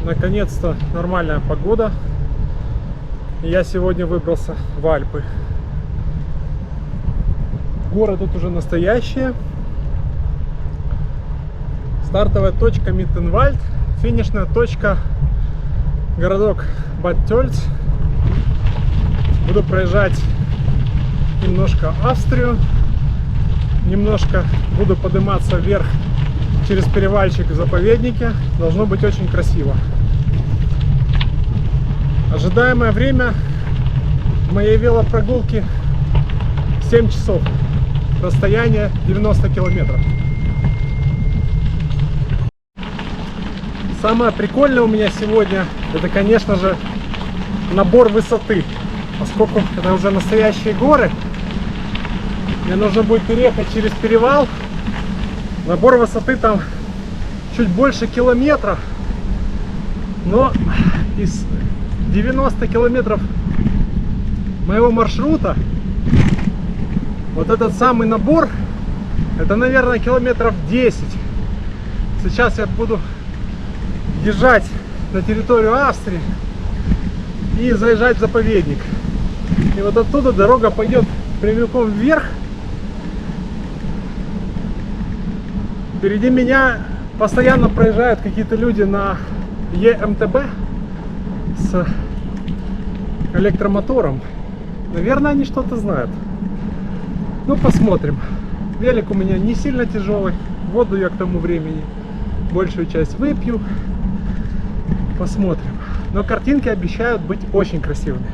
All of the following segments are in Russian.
Наконец-то нормальная погода. Я сегодня выбрался в Альпы. Горы тут уже настоящие. Стартовая точка Миттенвальд. Финишная точка городок Бад Тёльц. Буду проезжать немножко Австрию. Немножко буду подниматься вверх через перевальчик в заповеднике. Должно быть очень красиво. Ожидаемое время моей велопрогулки 7 часов. Расстояние 90 километров. Самое прикольное у меня сегодня, это, конечно же, набор высоты. Поскольку это уже настоящие горы, мне нужно будет переехать через перевал. Набор высоты там чуть больше километра. Но из 90 километров моего маршрута вот этот самый набор, это, наверное, километров 10. Сейчас я буду езжать на территорию Австрии и заезжать в заповедник. И вот оттуда дорога пойдет прямиком вверх. Впереди меня постоянно проезжают какие-то люди на ЕМТБ с электромотором. Наверное, они что-то знают. Ну, посмотрим. Велик у меня не сильно тяжелый. Воду я к тому времени большую часть выпью. Посмотрим. Но картинки обещают быть очень красивыми.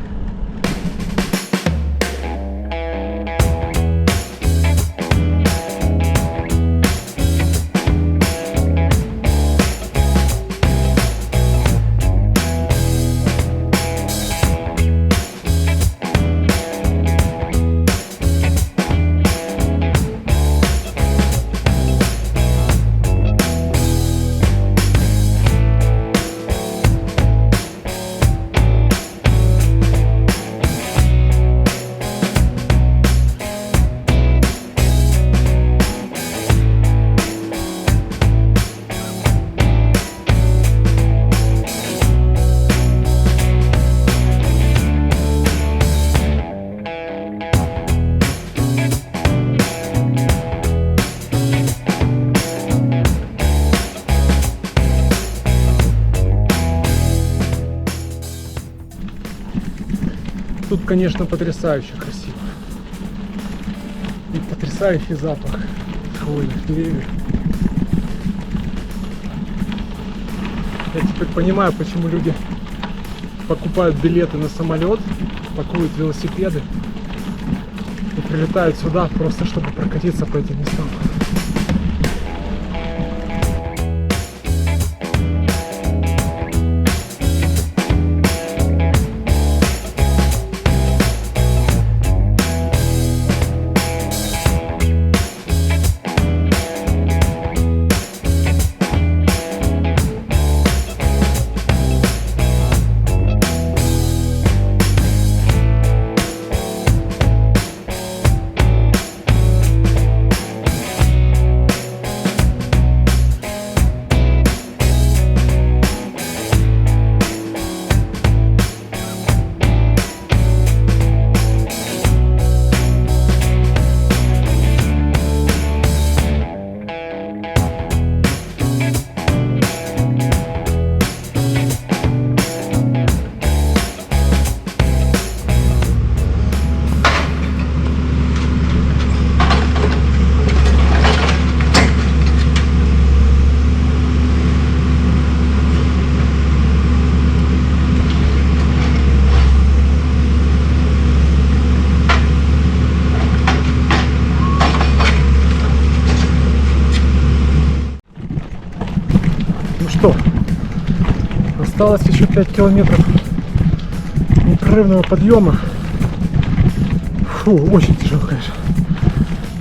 Тут, конечно, потрясающе красиво. И потрясающий запах хвойных деревьев. Я теперь понимаю, почему люди покупают билеты на самолет, пакуют велосипеды и прилетают сюда просто, чтобы прокатиться по этим местам. Осталось еще 5 километров непрерывного подъема. Фу, очень тяжело, конечно.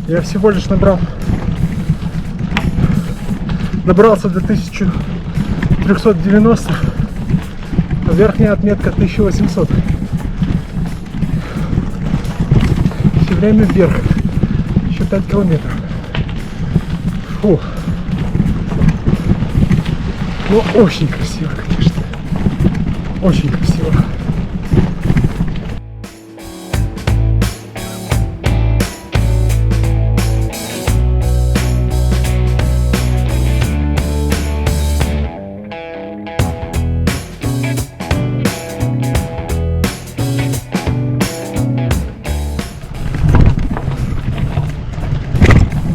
Я всего лишь набрался до 1390, а верхняя отметка 1800. Все время вверх. Еще 5 километров. Фу. Ну, очень красиво, конечно. Очень красиво. —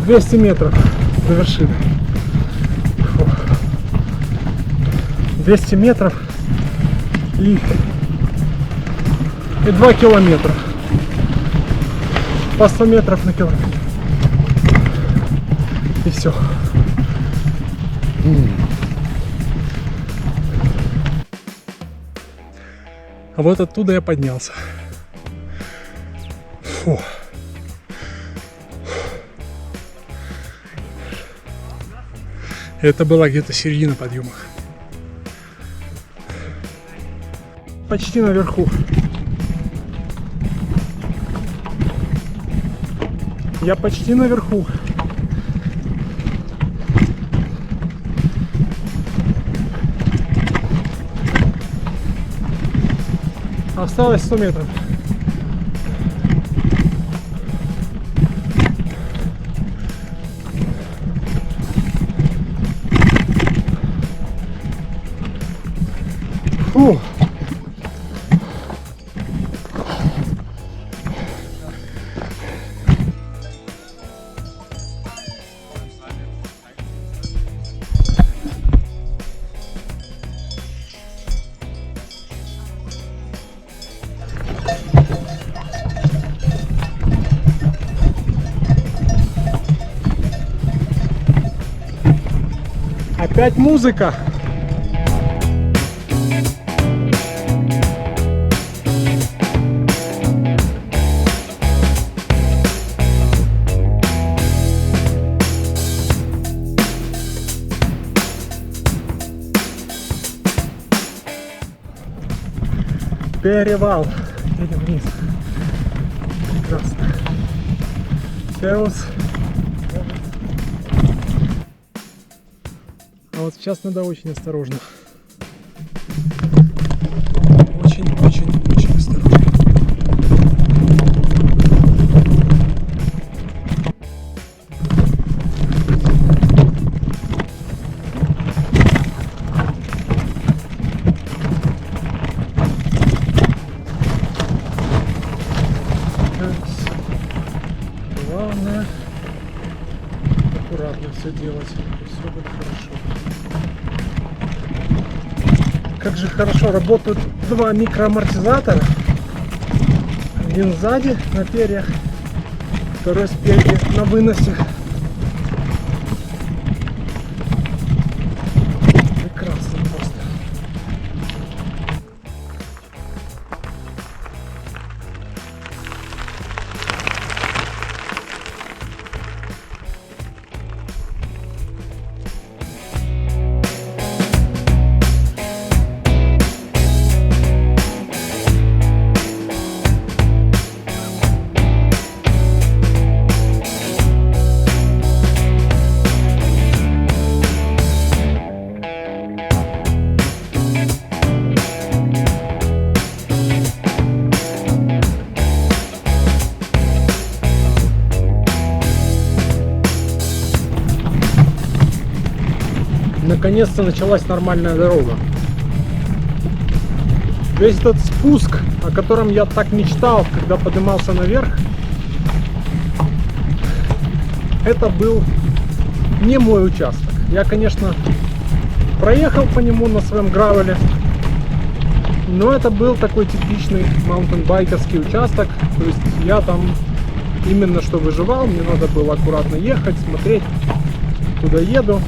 200 метров до вершины. 200 метров и 2 километра. По 100 метров на километр. И все. А вот оттуда я поднялся. Фу. Это была где-то середина подъема. Почти наверху. Я почти наверху. Осталось 100 метров. Фу. Опять музыка. Перевал. Едем вниз. Прекрасно. Сервис. А вот сейчас надо очень осторожно. Очень осторожно. Главное аккуратно все делать, и все будет хорошо. Как же хорошо работают два микроамортизатора. Один сзади на перьях, второй спереди на выносе. Прекрасно просто. Наконец-то началась нормальная дорога. Весь этот спуск, о котором я так мечтал, когда поднимался наверх, это был не мой участок. Я, конечно, проехал по нему на своем гравеле, но это был такой типичный маунтенбайкерский участок. То есть я там именно что выживал, мне надо было аккуратно ехать, смотреть, куда еду.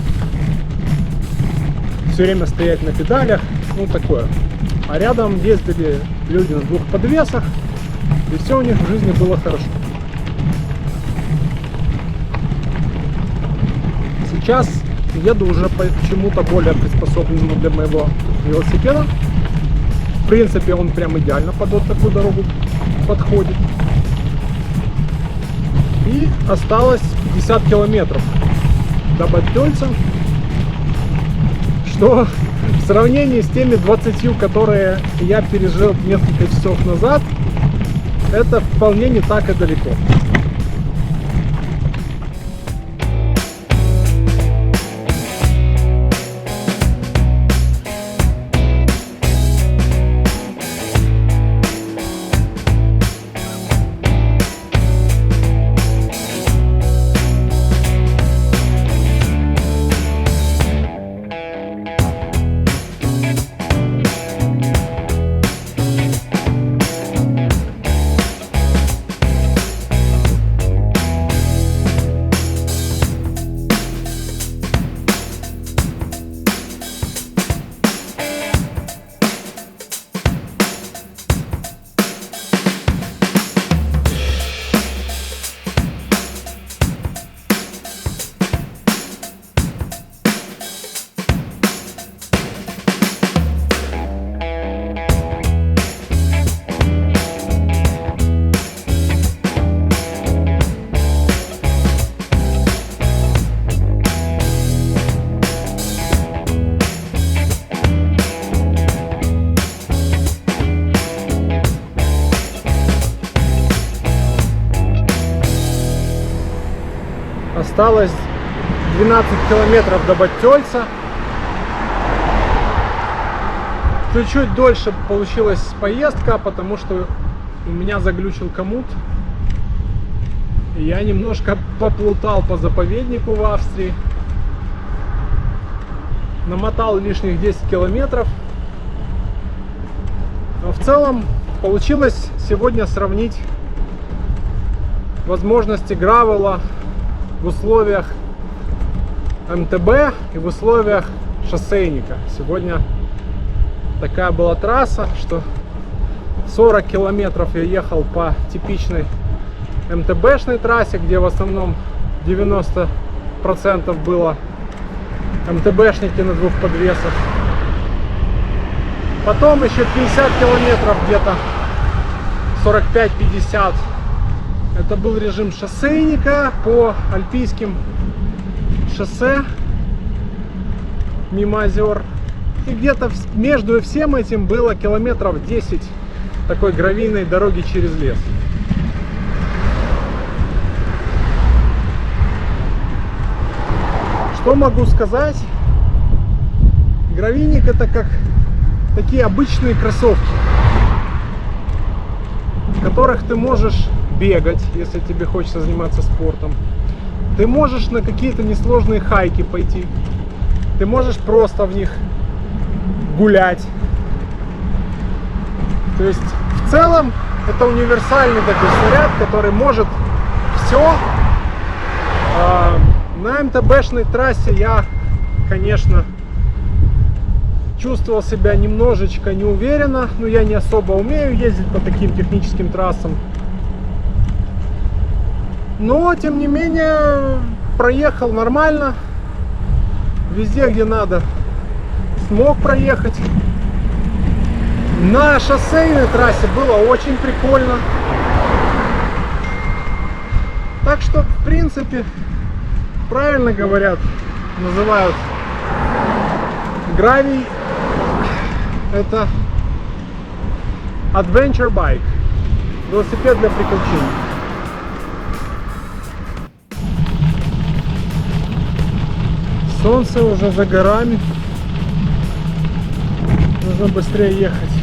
Все время стоять на педалях, ну такое. А рядом ездили люди на двух подвесах, и все у них в жизни было хорошо. Сейчас еду уже по чему-то более приспособленному для моего велосипеда. В принципе, он прям идеально под вот такую дорогу подходит. И осталось 50 километров до Бад Тюльца, что В сравнении с теми 20, которые я пережил несколько часов назад, это вполне не так и далеко. Осталось 12 километров до Баттельца. Чуть-чуть дольше получилась поездка, потому что у меня заглючил коммут. И я немножко поплутал по заповеднику в Австрии. Намотал лишних 10 километров. Но в целом получилось сегодня сравнить возможности гравела в условиях МТБ и в условиях шоссейника. Сегодня такая была трасса, что 40 километров я ехал по типичной МТБшной трассе, где в основном 90% было МТБшники на двух подвесах. Потом еще 50 километров, где-то 45-50. Это был режим шоссейника по альпийским шоссе мимо озер. И где-то между всем этим было километров 10 такой гравийной дороги через лес. Что могу сказать? Гравийник — это как такие обычные кроссовки, в которых ты можешь бегать, если тебе хочется заниматься спортом. Ты можешь на какие-то несложные хайки пойти. Ты можешь просто в них гулять. То есть в целом это универсальный такой снаряд, который может все. На МТБшной трассе я, конечно, чувствовал себя немножечко неуверенно, но я не особо умею ездить по таким техническим трассам. Но, тем не менее, проехал нормально. Везде, где надо, смог проехать. На шоссейной трассе было очень прикольно. Так что, в принципе, правильно говорят, называют гравий — это adventure bike, велосипед для приключений. Солнце уже за горами, нужно быстрее ехать.